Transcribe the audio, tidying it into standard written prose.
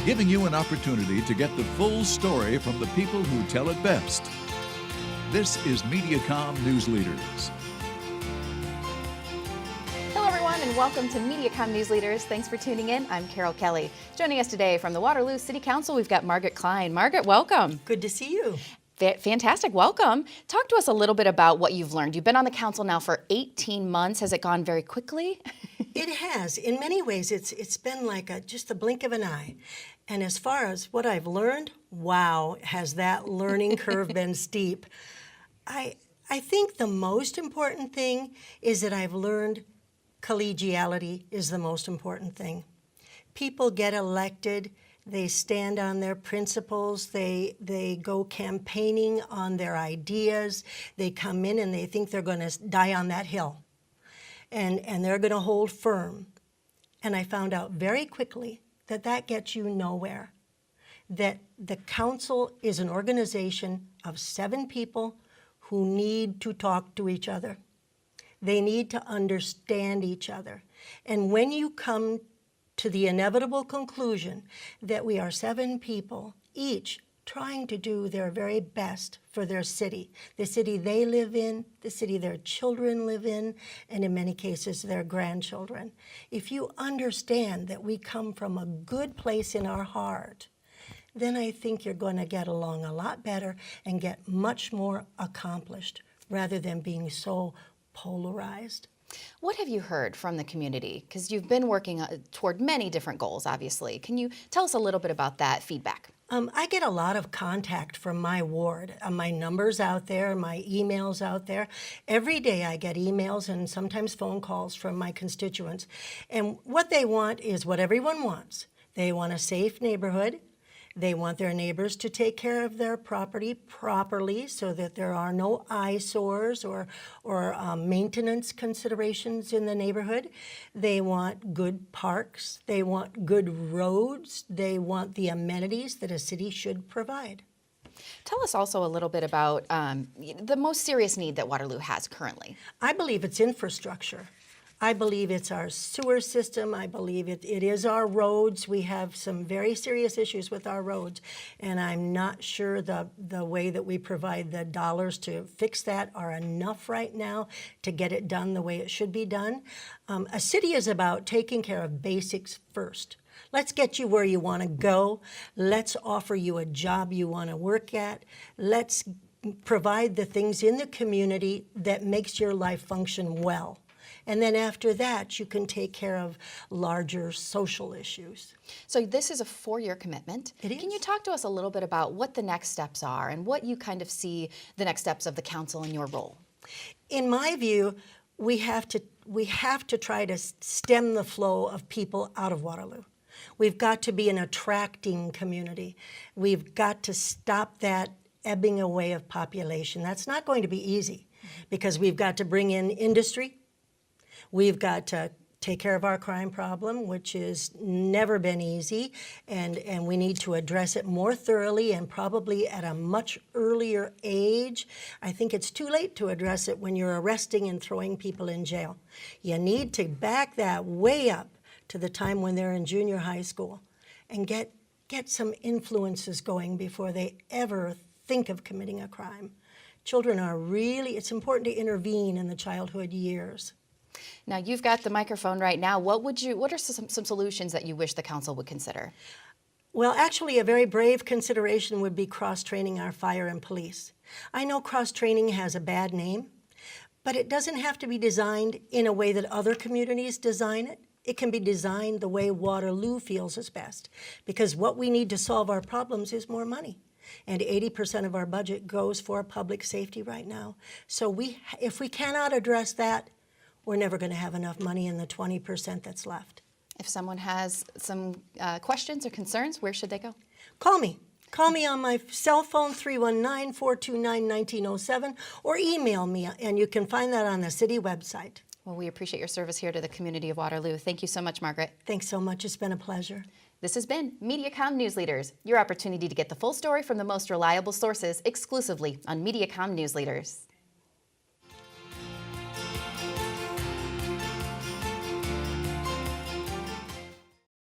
giving you an opportunity to get the full story from the people who tell it best. This is Mediacom News Leaders. Hello everyone and welcome to Mediacom News Leaders. Thanks for tuning in. I'm Carol Kelly. Joining us today from the Waterloo City Council, we've got Margaret Klein. Margaret, welcome. Good to see you. Fantastic. Welcome. Talk to us a little bit about what you've learned. You've been on the council now for 18 months. Has it gone very quickly? It has. In many ways, it's been like just the blink of an eye. And as far as what I've learned, wow, has that learning curve been steep. I think the most important thing is that I've learned collegiality is the most important thing. People get elected. They stand on their principles, they go campaigning on their ideas, they come in and they think they're going to die on that hill, and they're going to hold firm. And I found out very quickly that that gets you nowhere, that the council is an organization of 7 people who need to talk to each other. They need to understand each other. And when you come to the inevitable conclusion that we are 7 people, each trying to do their very best for their city, the city they live in, the city their children live in, and in many cases their grandchildren. If you understand that we come from a good place in our heart, then I think you're going to get along a lot better and get much more accomplished rather than being so polarized. What have you heard from the community? Because you've been working toward many different goals, obviously. Can you tell us a little bit about that feedback? I get a lot of contact from my ward. My number's out there, my email's out there. Every day I get emails and sometimes phone calls from my constituents. And what they want is what everyone wants. They want a safe neighborhood. They want their neighbors to take care of their property properly so that there are no eyesores or maintenance considerations in the neighborhood. They want good parks. They want good roads. They want the amenities that a city should provide. Tell us also a little bit about the most serious need that Waterloo has currently. I believe it's infrastructure. I believe it's our sewer system. I believe it is our roads. We have some very serious issues with our roads, and I'm not sure the way that we provide the dollars to fix that are enough right now to get it done the way it should be done. A city is about taking care of basics first. Let's get you where you want to go. Let's offer you a job you want to work at. Let's provide the things in the community that makes your life function well. And then after that, you can take care of larger social issues. So this is a 4-year commitment. It is. Can you talk to us a little bit about what the next steps are and what you kind of see the next steps of the council in your role? In my view, we have to try to stem the flow of people out of Waterloo. We've got to be an attracting community. We've got to stop that ebbing away of population. That's not going to be easy because we've got to bring in industry. We've got to take care of our crime problem, which has never been easy, and we need to address it more thoroughly and probably at a much earlier age. I think it's too late to address it when you're arresting and throwing people in jail. You need to back that way up to the time when they're in junior high school and get some influences going before they ever think of committing a crime. Children are really, it's important to intervene in the childhood years. Now, you've got the microphone right now. What are some solutions that you wish the council would consider? Well, actually, a very brave consideration would be cross-training our fire and police. I know cross-training has a bad name, but it doesn't have to be designed in a way that other communities design it. It can be designed the way Waterloo feels is best, because what we need to solve our problems is more money. And 80% of our budget goes for public safety right now. So if we cannot address that, we're never going to have enough money in the 20% that's left. If someone has some questions or concerns, where should they go? Call me. Call me on my cell phone, 319-429-1907, or email me, and you can find that on the city website. Well, we appreciate your service here to the community of Waterloo. Thank you so much, Margaret. Thanks so much. It's been a pleasure. This has been Mediacom News Leaders, your opportunity to get the full story from the most reliable sources exclusively on Mediacom News Leaders.